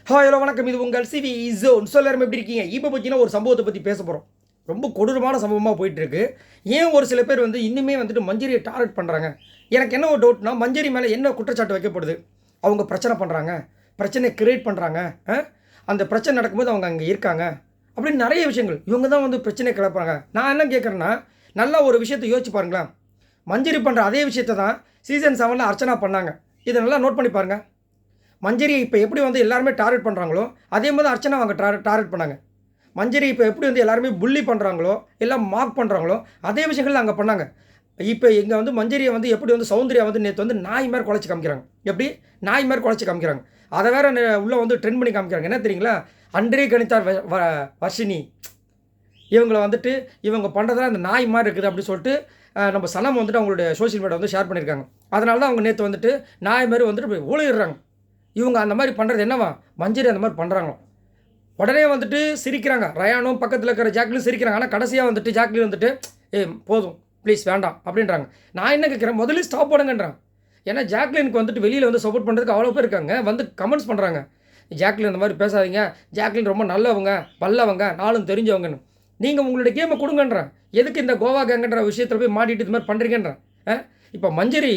Hello வணக்கம். இது உங்கள் சிவி ஜோன். எல்லாரும் எப்படி இருக்கீங்க? இப்போ பார்த்தீங்கன்னா ஒரு சம்பவத்தை பற்றி பேச போகிறோம். ரொம்ப கொடூரமான சம்பவமாக போயிட்டுருக்கு. ஏன் ஒரு சில பேர் இன்னுமே மஞ்சரியை டார்கெட் பண்ணுறாங்க? எனக்கு என்ன ஒரு டவுட்னா, மஞ்சரி மேலே என்ன குற்றச்சாட்டு வைக்கப்படுது? அவங்க பிரச்சனை பண்ணுறாங்க, பிரச்சனையை கிரியேட் பண்ணுறாங்க, அந்த பிரச்சனை நடக்கும்போது அவங்க அங்கே இருக்காங்க அப்படின்னு நிறைய விஷயங்கள். இவங்க தான் பிரச்சனையை கிளப்புறாங்க. நான் என்ன கேட்குறேன்னா, நல்லா ஒரு விஷயத்தை யோசிச்சு பாருங்களேன். மஞ்சரி பண்ணுற அதே விஷயத்தை தான் சீசன் 7 அர்ச்சனா பண்ணாங்க. இதை நல்லா நோட் பண்ணி பாருங்கள். மஞ்சரியை இப்போ எப்படி எல்லாருமே டார்கெட் பண்ணுறாங்களோ அதே மாதிரி அர்ச்சனா அவங்க டார்கெட் பண்ணாங்க. மஞ்சரி இப்போ எப்படி எல்லாருமே புள்ளி பண்ணுறாங்களோ எல்லாம் மார்க் பண்ணுறாங்களோ அதே விஷயங்கள் அங்கே பண்ணாங்க. இப்போ இங்கே மஞ்சரியை எப்படி சௌந்தர்யா நேற்று நாய் மாதிரி குலைச்சி காமிக்கிறாங்க. எப்படி நாய் மாதிரி குலைச்சி காமிக்கிறாங்க. அதை வேற உள்ளே ட்ரெண்ட் பண்ணி காமிக்கிறாங்க. என்ன தெரியுங்களா? அன்றே கணித்தார் வர்ஷினி இவங்களை இவங்க பண்ணுறதா அந்த நாய் மாதிரி இருக்குது அப்படின்னு சொல்லிட்டு நம்ம சனம் அவங்களுடைய சோஷியல் மீடியா ஷேர் பண்ணியிருக்காங்க. அதனால தான் அவங்க நேற்று நாய் மாதிரி போய் ஊழிடுறாங்க. இவங்க அந்த மாதிரி பண்ணுறது என்னவா? மஞ்சரி அந்த மாதிரி பண்ணுறாங்களோ. உடனே சிரிக்கிறாங்க. ரயானும் பக்கத்தில் இருக்கிற ஜாக்லியும் சிரிக்கிறாங்க. ஆனால் கடைசியாக ஜாக்லின் போதும் ப்ளீஸ் வேண்டாம் அப்படின்றாங்க. நான் என்ன கேட்குறேன், முதல்ல ஸ்டாப் பண்ணுங்கன்றான். ஏன்னா ஜாக்லினுக்கு வெளியில் சப்போர்ட் பண்ணுறதுக்கு அவ்வளோ பேர் இருக்காங்க. கமெண்ட்ஸ் பண்ணுறாங்க, ஜாக்லின் இந்த மாதிரி பேசாதீங்க, ஜாக்லின் ரொம்ப நல்லவங்க, வல்லவங்க, நாளும் தெரிஞ்சவங்கன்னு. நீங்கள் உங்களுடைய கேமை கொடுங்கன்றேன். எதுக்கு இந்த கோவா கேங்குன்ற விஷயத்தில் போய் மாட்டிட்டு இது மாதிரி பண்ணுறீங்கன்றேன். இப்போ மஞ்சரி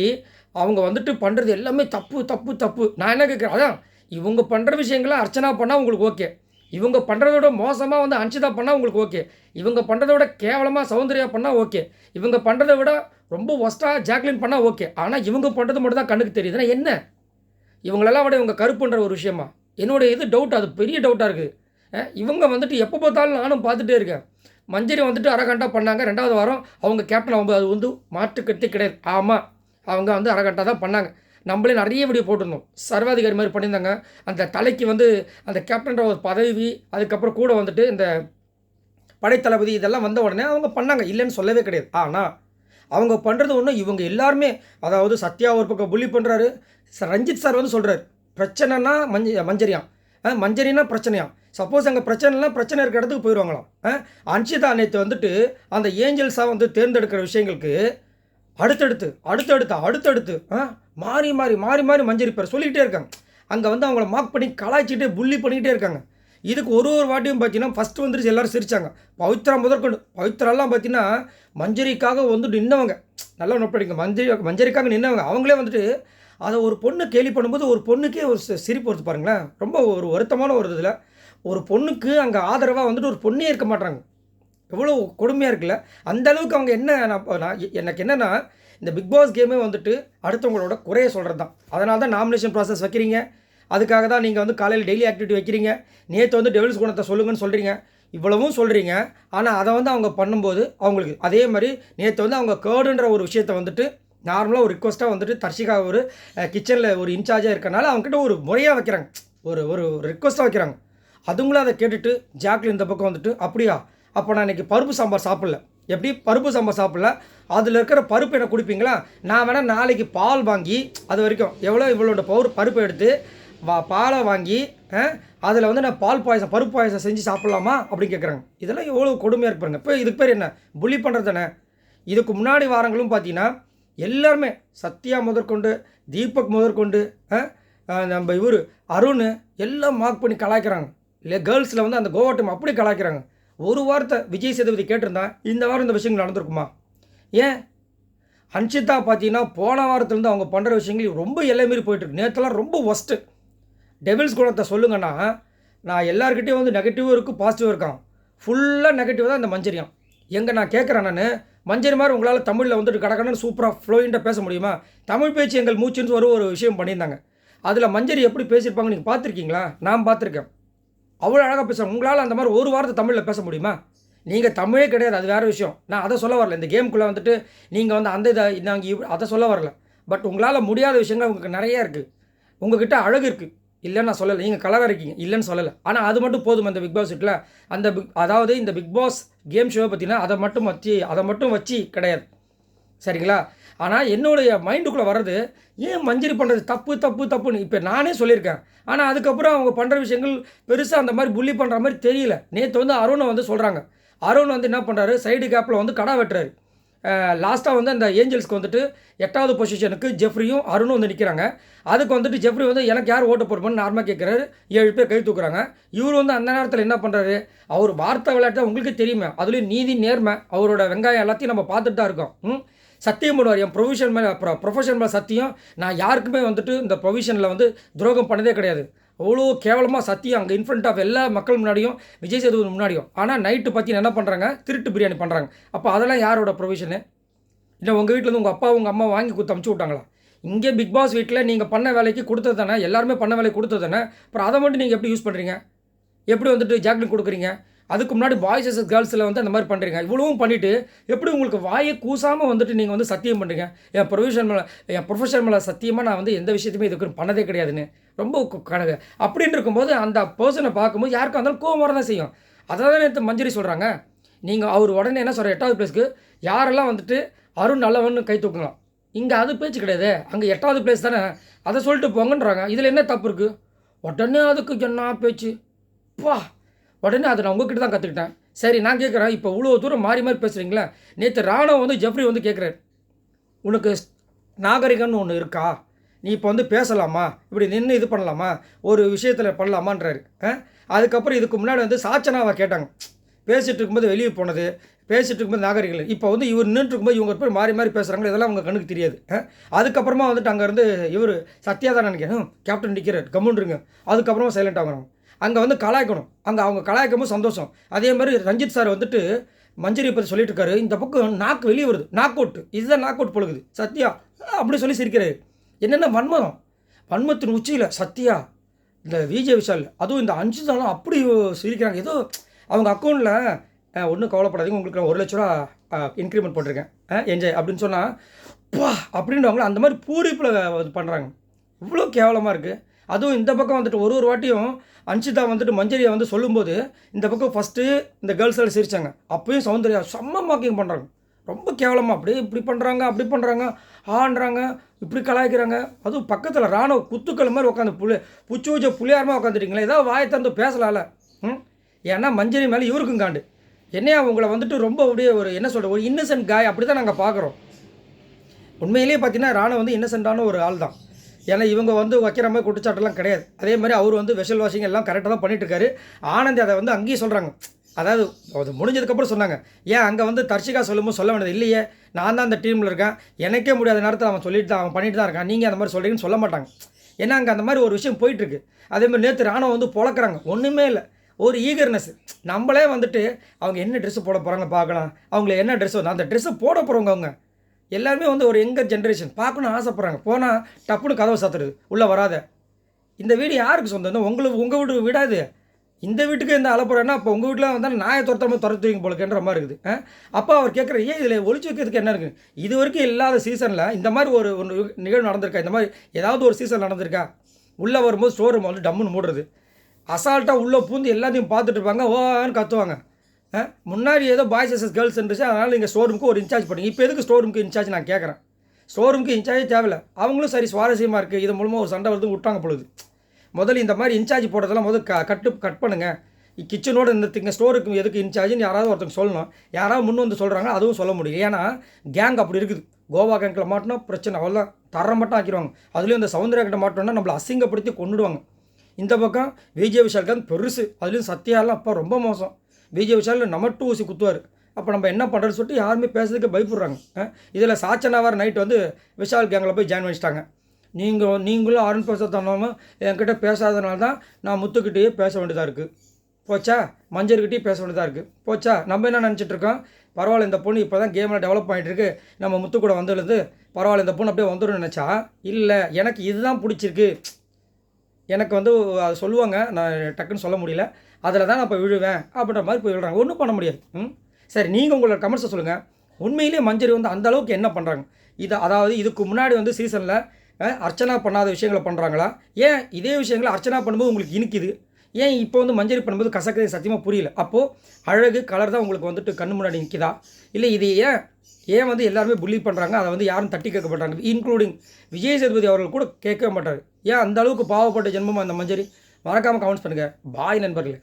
அவங்க பண்ணுறது எல்லாமே தப்பு தப்பு தப்பு. நான் என்ன கேட்குறேன், அதான் இவங்க பண்ணுற விஷயங்களை அர்ச்சனா பண்ணால் உங்களுக்கு ஓகே. இவங்க பண்ணுறதோட மோசமாக அன்ஷிதா பண்ணால் உங்களுக்கு ஓகே. இவங்க பண்ணுறத விட கேவலமாக சௌந்தர்யா பண்ணால் ஓகே. இவங்க பண்ணுறதை விட ரொம்ப ஒஸ்ட்டாக ஜாக்லின் பண்ணால் ஓகே. ஆனால் இவங்க பண்ணுறது மட்டும் தான் கண்ணுக்கு தெரியுதுன்னா என்ன? இவங்களெல்லாம் விட இவங்க கருப்புன்ற ஒரு விஷயமா? என்னுடைய இது டவுட், அது பெரிய டவுட்டாக இருக்குது. இவங்க எப்போ பார்த்தாலும் நானும் பார்த்துட்டே இருக்கேன். மஞ்சரி அரகண்டாக பண்ணாங்க. 2வது வாரம் அவங்க கேப்டன் அவங்க அது மாற்றுக்கருத்தே கிடையாது. ஆமாம், அவங்க அரகண்டாக தான் பண்ணாங்க. நம்மளே நிறைய வீடியோ போட்டிருந்தோம். சர்வாதிகாரி மாதிரி பண்ணியிருந்தாங்க. அந்த தலைக்கு அந்த கேப்டன்ற ஒரு பதவி, அதுக்கப்புறம் கூட இந்த படைத்தளபதி இதெல்லாம் வந்த உடனே அவங்க பண்ணாங்க, இல்லைன்னு சொல்லவே கிடையாது. ஆனால் அவங்க பண்ணுறது ஒன்று, இவங்க எல்லாருமே, அதாவது சத்யா ஒரு பக்கம் புள்ளி பண்ணுறாரு. ரஞ்சித் சார் சொல்கிறார் பிரச்சனைனா மஞ்சரியாம், மஞ்சரினா பிரச்சனையாம். சப்போஸ் அங்கே பிரச்சனை இருக்கிற இடத்துக்கு போயிடுவாங்களாம். அன்ஷிதா நேற்று அந்த ஏஞ்சல்ஸாக தேர்ந்தெடுக்கிற விஷயங்களுக்கு அடுத்தடுத்து மாறி மாறி மாறி மாறி மஞ்சரி பேர் சொல்லிக்கிட்டே இருக்காங்க. அங்கே அவங்கள மார்க் பண்ணி கலாய்ச்சிட்டு புள்ளி பண்ணிக்கிட்டே இருக்காங்க. இதுக்கு ஒரு வாட்டியும் பார்த்தீங்கன்னா ஃபஸ்ட்டு எல்லோரும் சிரித்தாங்க. பவித்ரா முதற்கொண்டு, பவித்ராலாம் பார்த்தீங்கன்னா மஞ்சரிக்காக நின்னவங்க. நல்லா நோட் பண்ணிங்க, மஞ்சரிக்காக நின்னவங்க. அவங்களே அதை ஒரு பொண்ணு கேலி பண்ணும்போது ஒரு பொண்ணுக்கே ஒரு சிரிப்பு வருது பாருங்களேன். ரொம்ப ஒரு வருத்தமான ஒரு இதில் ஒரு பொண்ணுக்கு அங்கே ஆதரவாக ஒரு பொண்ணே இருக்க மாட்டாங்க. எவ்வளோ கொடுமையாக இருக்குல்ல. அந்தளவுக்கு அவங்க என்ன, எனக்கு என்னென்னா, இந்த பிக் பாஸ் கேமே அடுத்தவங்களோட குறைய சொல்கிறது தான். அதனால தான் நாமினேஷன் ப்ராசஸ் வைக்கிறீங்க. அதுக்காக தான் நீங்கள் காலையில் டெய்லி ஆக்டிவிட்டி வைக்கிறீங்க. நேற்று டெவில்ஸ் குணத்தை சொல்லுங்கன்னு சொல்கிறீங்க. இவ்வளவும் சொல்கிறீங்க. ஆனால் அதை அவங்க பண்ணும்போது அவங்களுக்கு அதே மாதிரி நேற்று அவங்க கேர்டுன்ற ஒரு விஷயத்தை நார்மலாக ஒரு ரிக்வஸ்ட்டாக தர்ஷிகா ஒரு கிச்சனில் ஒரு இன்சார்ஜாக இருக்கனால அவங்ககிட்ட ஒரு முறையாக வைக்கிறாங்க, ஒரு ஒரு ரிக்வஸ்ட்டாக வைக்கிறாங்க. அதுங்களும் அதை கேட்டுட்டு ஜாக்லின் இந்த பக்கம் அப்படியா, அப்போ நான் இன்றைக்கி பருப்பு சாம்பார் சாப்பிடல. எப்படி பருப்பு சாம்பார் சாப்பிடல, அதில் இருக்கிற பருப்பு எனக்கு கொடுப்பீங்களா? நான் வேணால் நாளைக்கு பால் வாங்கி, அது வரைக்கும் இவ்வளோட பருப்பை எடுத்து பாலை வாங்கி அதில் நான் பால் பாயசம் பருப்பு பாயசம் செஞ்சு சாப்பிட்லாமா அப்படின்னு கேட்குறாங்க. இதெல்லாம் எவ்வளோ கொடுமையாக இருப்பாங்க. இப்போ இதுக்கு பேர் என்ன? புள்ளி பண்ணுறது தானே. இதுக்கு முன்னாடி வாரங்களும் பார்த்தீங்கன்னா எல்லாருமே சத்யா முதற்கொண்டு, தீபக் முதற்கொண்டு, நம்ம இவர் அருண் எல்லாம் மார்க் பண்ணி கலாய்க்கிறாங்க. இல்லை கேர்ள்ஸில் அந்த கோவா டீம் அப்படி கலாய்க்கிறாங்க. ஒரு வாரத்தை விஜய் சேதுபதி கேட்டிருந்தா இந்த வாரம் இந்த விஷயங்கள் நடந்திருக்குமா? ஏன் அன்ஷிதா பார்த்தீங்கன்னா போன வாரத்துலேருந்து அவங்க பண்ணுற விஷயங்கள் ரொம்ப எல்லை மீறி போயிட்டுருக்கு. நேற்றுலாம் ரொம்ப ஒஸ்ட்டு. டெவில்ஸ் குணத்தை சொல்லுங்கன்னா, நான் எல்லாருக்கிட்டையும் நெகட்டிவும் இருக்குது, பாசிட்டிவும் இருக்கான். ஃபுல்லாக நெகட்டிவ் தான் இந்த மஞ்சரியாம். எங்கே நான் கேட்குறேன், நான் மஞ்சரி மாதிரி உங்களால் தமிழில் கடக்கணும்னு சூப்பராக ஃப்ளோயின்ட்டாக பேச முடியுமா? தமிழ் பேச்சு எங்கள் மூச்சுன்னு ஒரு விஷயம் பண்ணியிருந்தாங்க. அதில் மஞ்சரி எப்படி பேசியிருப்பாங்க நீங்கள் பார்த்துருக்கீங்களா? நான் பார்த்துருக்கேன். அவ்வளோ அழகாக பேசுகிறேன். உங்களால் அந்த மாதிரி ஒரு வாரத்தை தமிழில் பேச முடியுமா? நீங்கள் தமிழே கிடையாது, அது வேறு விஷயம். நான் அதை சொல்ல வரல. இந்த கேமுக்குள்ளே நீங்கள் அந்த இதை நாங்கள் அதை சொல்ல வரல. பட் உங்களால் முடியாத விஷயங்கள் உங்களுக்கு நிறையா இருக்குது. உங்கள்கிட்ட அழகு இருக்குது, இல்லைன்னு நான் சொல்லலை. நீங்கள் கலராக இருக்கீங்க, இல்லைன்னு சொல்லலை. ஆனால் அது மட்டும் போதும். அந்த பிக் பாஸ் வீட்டில் அதாவது இந்த பிக் பாஸ் கேம் ஷோவை பார்த்தீங்கன்னா அதை மட்டும் வச்சு கிடையாது, சரிங்களா? ஆனால் என்னுடைய மைண்டுக்குள்ளே வர்றது, ஏன் மஞ்சரி பண்ணுறது தப்பு தப்பு தப்புன்னு இப்போ நானே சொல்லியிருக்கேன். ஆனால் அதுக்கப்புறம் அவங்க பண்ணுற விஷயங்கள் பெருசாக அந்த மாதிரி புள்ளி பண்ணுற மாதிரி தெரியல. நேற்று அருணை சொல்கிறாங்க. அருண் என்ன பண்ணுறாரு, சைடு கேப்பில் கடா வெட்டுறாரு. லாஸ்ட்டாக வந்து அந்த ஏஞ்சல்ஸ்க்கு வந்துட்டு 8வது பொசிஷனுக்கு ஜெஃப்ரியும் அருணும் வந்து நிற்கிறாங்க. அதுக்கு வந்துட்டு ஜெஃப்ரி வந்து எனக்கு யார் ஓட்டு போடுமான்னு நார்மலாக கேட்குறாரு. 7 பேர் கை தூக்குறாங்க. இவர் வந்து அந்த நேரத்தில் என்ன பண்ணுறாரு, அவர் வார்த்தை விளையாட்டு உங்களுக்கே தெரியுமே, அதுலேயும் நீதி நேர்மை அவரோட வெங்காயம் எல்லாத்தையும் நம்ம பார்த்துட்டு தான் இருக்கோம். சத்தியம் பண்ணுவார், என் ப்ரொஃபஷன் மேலே சத்தியம், நான் யாருக்குமே வந்துட்டு இந்த ப்ரொவிஷனில் வந்து துரோகம் பண்ணதே கிடையாது. அவ்வளோ கேவலமாக சத்தியம் அங்கே இன்ஃப்ரண்ட் ஆஃப் எல்லா மக்கள் முன்னாடியும், விஜய் சேதுபதி முன்னாடியும். ஆனால் நைட்டு பற்றி என்ன பண்ணுறாங்க, திருட்டு பிரியாணி பண்ணுறாங்க. அப்போ அதெல்லாம் யாரோட ப்ரொவிஷனு? இல்லை உங்கள் வீட்டில் வந்து உங்கள் அப்பா உங்கள் அம்மா வாங்கி கொடுத்து அமுச்சு விட்டாங்களா? இங்கே பிக் பாஸ் வீட்டில் நீங்கள் பண்ண வேலைக்கு கொடுத்தது தானே, எல்லாருமே பண்ண வேலைக்கு கொடுத்தது தானே. அப்புறம் அதை மட்டும் நீங்கள் எப்படி யூஸ் பண்ணுறீங்க, எப்படி வந்துட்டு ஜாக்லின் கொடுக்குறீங்க? அதுக்கு முன்னாடி பாய்ஸ் எஸ் கேர்ள்ஸில் வந்து அந்த மாதிரி பண்ணுறீங்க. இவ்வளவும் பண்ணிவிட்டு எப்படி உங்களுக்கு வாயை கூசாமல் வந்துட்டு நீங்கள் வந்து சத்தியம் பண்ணுறீங்க, என் ப்ரொஃபஷன் மேலே சத்தியமாக நான் வந்து எந்த விஷயத்தையுமே இதுக்கு பண்ணதே கிடையாதுன்னு. ரொம்ப கணக்கு அப்படின்னு இருக்கும்போது அந்த பர்சனை பார்க்கும்போது யாருக்கும் இருந்தாலும் கோவம் வர தான் செய்யும். அதை தான் நேற்று மஞ்சரி சொல்கிறாங்க. நீங்கள் அவர் உடனே என்ன சொல்கிற, 8வது பிளேஸ்க்கு யாரெல்லாம் வந்துட்டு அருண் நல்லவன்னு கை தூக்கலாம். இங்கே அது பேச்சு கிடையாது, அங்கே 8வது பிளேஸ் தானே, அதை சொல்லிட்டு போங்கன்றாங்க. இதில் என்ன தப்பு இருக்குது? உடனே அதுக்கு என்ன பேச்சு பா, உடனே அதை நான் உங்ககிட்ட தான் கற்றுக்கிட்டேன். சரி நான் கேட்குறேன், இப்போ இவ்வளோ தூரம் மாறி மாறி பேசுகிறீங்களே. நேற்று ராணுவ வந்து ஜெஃப்ரி வந்து கேட்குறாரு, உனக்கு நாகரிகம்னு ஒன்று இருக்கா, நீ இப்போ வந்து பேசலாமா, இப்படி நின்று இது பண்ணலாமா, ஒரு விஷயத்தில் பண்ணலாமான்றாரு. அதுக்கப்புறம் இதுக்கு முன்னாடி வந்து சாச்சனாவை கேட்டாங்க, பேசிகிட்டு இருக்கும்போது வெளியே போனது, பேசிகிட்டு இருக்கும்போது நாகரிகம். இப்போ வந்து இவர் நின்றுட்டு இருக்கும்போது இவங்க பேர் மாறி மாறி பேசுகிறாங்களோ, இதெல்லாம் அவங்க கண்ணுக்கு தெரியாது. அதுக்கப்புறமா வந்துட்டு அங்கேருந்து இவர் சத்யா தான் நினைக்கிறேன், கேப்டன் நிற்கிறார், கம்முன்றுங்க. அதுக்கப்புறமா சைலண்ட் ஆகிறாங்க. அங்கே வந்து கலாய்க்கணும், அங்கே அவங்க கலாய்க்கும் போது சந்தோஷம். அதே மாதிரி ரஞ்சித் சார் வந்துட்டு மஞ்சரி பற்றி சொல்லிட்டு இருக்காரு, இந்த பக்கம் நாக்கு வெளியே வருது, நாக் அவுட், இதுதான் நாக் அவுட் பொழுகுது சத்யா அப்படி சொல்லி சிரிக்கிறாரு. என்னென்ன வன்மதம், வன்மத்தின் உச்சியில் சத்யா, இந்த விஜய் விஷால், அதுவும் இந்த அஞ்சுதாலும் அப்படி சிரிக்கிறாங்க. ஏதோ அவங்க அக்கௌண்ட்டில் ஒன்றும் கவலைப்படாதீங்க, உங்களுக்கு நான் 1 லட்ச ரூபா இன்க்ரிமெண்ட் போட்டிருக்கேன், என்ஜாய் அப்படின்னு சொன்னால் பா அப்படின்றவங்கள அந்த மாதிரி பூரிப்பில் இது பண்ணுறாங்க. இவ்வளோ கேவலமாக இருக்குது. அதுவும் இந்த பக்கம் வந்துட்டு ஒரு வாட்டியும் அன்ஷிதா வந்துட்டு மஞ்சரியை வந்து சொல்லும்போது இந்த பக்கம் ஃபஸ்ட்டு இந்த கேர்ள்ஸில் சிரித்தாங்க, அப்பயும் சௌந்தர்யா செம்ம மார்க்கிங் பண்ணுறாங்க. ரொம்ப கேவலமாக அப்படியே இப்படி பண்ணுறாங்க, அப்படி பண்ணுறாங்க, ஆன்றாங்க, இப்படி கலாய்க்கிறாங்க. அதுவும் பக்கத்தில் ராணுவ குத்துக்கள் மாதிரி உட்காந்து புச்சு வச்ச புளியாரமாக உட்காந்துட்டீங்களே, ஏதாவது வாயை தந்து பேசலாம்ல. ஏன்னா மஞ்சரி மேலே இவருக்கும் காண்டு. என்னையா உங்களை வந்துட்டு ரொம்ப அப்படியே ஒரு என்ன சொல்கிற ஒரு இன்னசென்ட் காய் அப்படி தான் நாங்கள் பார்க்குறோம். உண்மையிலேயே பார்த்தீங்கன்னா ராணுவ வந்து இன்னசென்ட்டான ஒரு ஆள் தான். ஏன்னா இவங்க வந்து வைக்கிற மாதிரி குற்றச்சாட்டெல்லாம் கிடையாது. அதே மாதிரி அவர் வந்து வெஷல் வாஷிங் எல்லாம் கரெக்டாக தான் பண்ணிட்டுருக்காரு. ஆனந்தி அதை வந்து அங்கேயும் சொல்கிறாங்க, அதாவது அது முடிஞ்சதுக்கப்புறம் சொன்னாங்க, ஏன் அங்கே வந்து தர்ஷிகா சொல்லும்போது சொல்ல வேண்டியது இல்லையே, நான் தான் அந்த டீமில் இருக்கேன், எனக்கே முடியாத நேரத்தில் அவன் சொல்லிட்டு தான் அவன் பண்ணிட்டு தான் இருக்கான், நீங்கள் அந்த மாதிரி சொல்கிறீங்கன்னு சொல்ல மாட்டாங்க. ஏன்னா அங்கே அந்த மாதிரி ஒரு விஷயம் போயிட்டுருக்கு. அதேமாதிரி நேற்று ராணுவ வந்து பொழக்கிறாங்க, ஒன்றுமே இல்லை, ஒரு ஈகர்னஸ். நம்மளே வந்துட்டு அவங்க என்ன ட்ரெஸ்ஸு போட போகிறாங்க பார்க்கலாம், அவங்கள என்ன ட்ரெஸ் வந்து அந்த ட்ரெஸ்ஸை போட போகிறவங்க அவங்க எல்லாருமே வந்து ஒரு யங்கர் ஜென்ரேஷன் பார்க்கணுன்னு ஆசைப்பட்றாங்க. போனால் டப்புன்னு கதவை சாத்துறது, உள்ளே வராத. இந்த வீடு யாருக்கு சொந்தம்? உங்களுக்கு உங்கள் வீடு விடாது, இந்த வீட்டுக்கு எந்த அலப்புறன்னா அப்போ உங்கள் வீட்டில் வந்தால் நாயை துரத்தாமல் துரத்துவீங்க போலக்குன்ற மாதிரி இருக்குது. அப்போ அவர் கேட்குற, ஏன் இதில் ஒழிச்சு வைக்கிறதுக்கு என்ன இருக்குது? இது வரைக்கும் இல்லாத சீசனில் இந்த மாதிரி ஒரு நிகழ்வு நடந்திருக்கா? இந்த மாதிரி ஏதாவது ஒரு சீசன் நடந்திருக்கா? உள்ளே வரும்போது ஸ்டோர் ரூம் வந்து டம்முன்னு மூடுறது, அசால்ட்டாக உள்ளே பூந்து எல்லாத்தையும் பார்த்துட்டு இருப்பாங்க, ஓன்னு கத்துவாங்க. முன்னாடி ஏதோ பாய்ஸ் எஸ் கேர்ள்ஸ் இருந்துச்சு, அதனால் நீங்கள் ஸ்டோர் ரூமுக்கு ஒரு இன்சார்ஜ் பண்ணுங்க. இப்போ எதுக்கு ஸ்டோர் ரூமுக்கு இன்சார்ஜ் நான் கேட்குறேன். ஸ்டோர் ரூமுக்கு இன்சார்ஜே தேவையில்லை, அவங்களும் சரி சுவாரஸ்யமாக இருக்குது, இது மூலமாக ஒரு சண்டை வருது விட்டாங்க பொழுது. முதல்ல இந்த மாதிரி இன்சார்ஜ் போடுறதெல்லாம் கட் பண்ணுங்கள். கிச்சனோடு இருந்துங்க, ஸ்டோருக்கு எதுக்கு இன்சார்ஜ்னு யாராவது ஒருத்தங்க சொல்லணும். யாராவது முன் வந்து சொல்கிறாங்க, அதுவும் சொல்ல முடியும். ஏன்னா கேங் அப்படி இருக்குது. கோவா கேங்கில் மாட்டினா பிரச்சனை, அவ்வளோதான் தர மட்டும் ஆக்கிடுவாங்க. அதுலேயும் இந்த சௌந்தர்யா கிட்ட மாட்டோம்னா நம்மளை அசிங்கப்படுத்தி கொண்டுடுவாங்க. இந்த பக்கம் விஜய் விஷால் கேங் பெருசு, அதுலேயும் சத்யாலாம் அப்போ ரொம்ப மோசம். விஜய் விஷால் நம்ம 2 ஊசி குத்துவார். அப்போ நம்ம என்ன பண்ணுறதுன்னு சொல்லிட்டு யாருமே பேசுறதுக்கு பயப்படுறாங்க. இதில் சாச்சனாவார் நைட் வந்து விஷால் கேங்கில் போய் ஜாயின் பண்ணிச்சிட்டாங்க. நீங்களும் அருண் பிரசாத் தன்னாமல் என்கிட்ட பேசாதனால தான் நான் முத்துக்கிட்டேயே பேச வேண்டியதாக இருக்குது, போச்சா, மஞ்சள்கிட்டேயே பேச வேண்டியதாக இருக்குது, போச்சா. நம்ம என்ன நினச்சிட்ருக்கோம், பரவாயில்ல இந்த பொண்ணு இப்போ தான் கேமில் டெவலப் ஆகிட்டு இருக்கு, நம்ம முத்து கூட வந்துடுது, பரவாயில்ல இந்த பொண்ணு அப்படியே வந்துடும் நினச்சா, இல்லை எனக்கு இதுதான் பிடிச்சிருக்கு, எனக்கு வந்து அது சொல்லுவாங்க, நான் டக்குன்னு சொல்ல முடியல, அதில் தான் நான் இப்போ விழுவேன் அப்படின்ற மாதிரி போய் விழுறாங்க. ஒன்றும் பண்ண முடியாது. சரி, நீங்கள் உங்களோட கமெண்ட்ஸை சொல்லுங்கள். உண்மையிலே மஞ்சரி வந்து அந்தளவுக்கு என்ன பண்ணுறாங்க? அதாவது இதுக்கு முன்னாடி வந்து சீசனில் அர்ச்சனா பண்ணாத விஷயங்களை பண்ணுறாங்களா? ஏன் இதே விஷயங்களை அர்ச்சனா பண்ணும்போது உங்களுக்கு இனிக்குது, ஏன் இப்போ வந்து மஞ்சரி பண்ணும்போது கசக்குது? சத்தியமாக புரியல. அப்போது அழகு கலர் தான் உங்களுக்கு வந்துட்டு கண்ணு முன்னாடி நிற்கிதா? இல்லை இது ஏன் வந்து எல்லாருமே புள்ளி பண்ணுறாங்க, அதை வந்து யாரும் தட்டி கேட்க மாட்டாங்க, இன்க்ளூடிங் விஜய் சேதுபதி அவர்கள் கூட கேட்கவே மாட்டார். ஏன் அந்த அளவுக்கு பாவப்பட்ட ஜென்மமாக அந்த மஞ்சரி? மறக்காமல் கமெண்ட்ஸ் பண்ணுங்கள். பாய் நண்பர்களே.